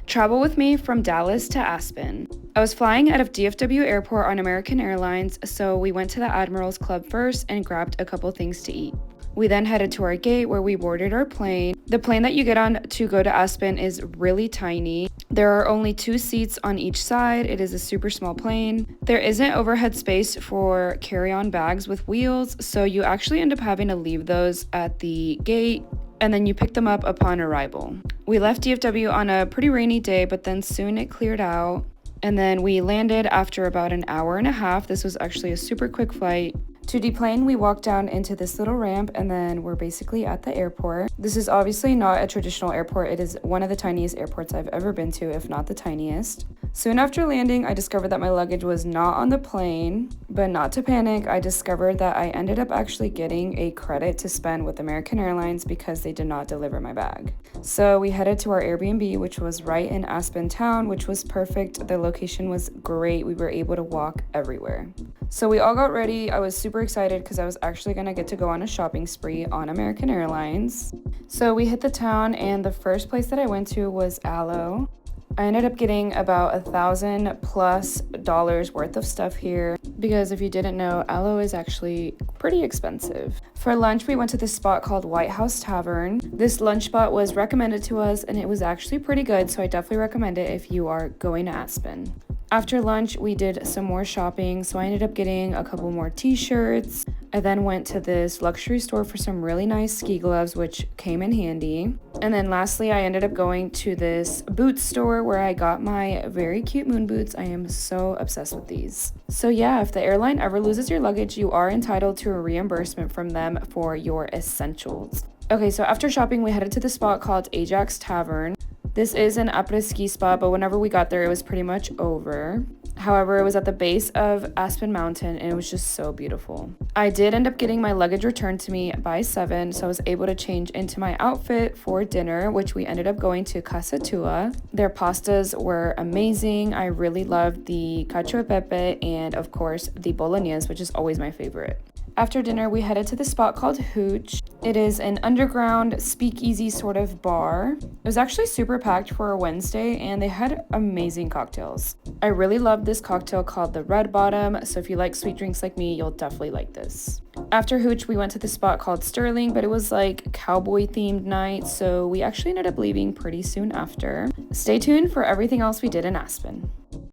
Travel with me from Dallas to Aspen. I was flying out of DFW Airport on American Airlines, so we went to the Admirals Club first and grabbed a couple things to eat. We then headed to our gate where we boarded our plane. The plane that you get on to go to Aspen is really tiny. There are only 2 seats on each side. It is a super small plane. There isn't overhead space for carry-on bags with wheels, so you actually end up having to leave those at the gate and then you pick them up upon arrival. We left DFW on a pretty rainy day, but then soon it cleared out. And then we landed after about an hour and a half. This was actually a super quick flight. To deplane, we walked down into this little ramp and then we're basically at the airport. This is obviously not a traditional airport. It is one of the tiniest airports I've ever been to, if not the tiniest. Soon after landing, I discovered that my luggage was not on the plane, but not to panic, I discovered that I ended up actually getting a credit to spend with American Airlines because they did not deliver my bag. So we headed to our Airbnb, which was right in Aspen town, which was perfect. The location was great. We were able to walk everywhere. So we all got ready. I was super excited because I was actually gonna get to go on a shopping spree on American Airlines. So we hit the town and the first place that I went to was Aloe. I ended up getting about $1,000+ worth of stuff here because if you didn't know, aloe is actually pretty expensive. For lunch, we went to this spot called Ajax Tavern. This lunch spot was recommended to us and it was actually pretty good, so I definitely recommend it if you are going to Aspen. After lunch, we did some more shopping, so I ended up getting a couple more t-shirts. I then went to this luxury store for some really nice ski gloves, which came in handy. And then lastly, I ended up going to this boot store where I got my very cute moon boots. I am so obsessed with these. So yeah, if the airline ever loses your luggage, you are entitled to a reimbursement from them for your essentials. Okay, so after shopping, we headed to the spot called Ajax Tavern. This is an Apres ski spot, but whenever we got there, it was pretty much over. However, it was at the base of Aspen Mountain, and it was just so beautiful. I did end up getting my luggage returned to me by 7, so I was able to change into my outfit for dinner, which we ended up going to Casa Tua. Their pastas were amazing. I really loved the cacio e pepe and, of course, the bolognese, which is always my favorite. After dinner, we headed to the spot called Hooch. It is an underground speakeasy sort of bar. It was actually super packed for a Wednesday and they had amazing cocktails. I really loved this cocktail called the Red Bottom, so if you like sweet drinks like me, you'll definitely like this. After Hooch, we went to the spot called Sterling, but it was like cowboy themed night, so we actually ended up leaving pretty soon after. Stay tuned for everything else we did in Aspen.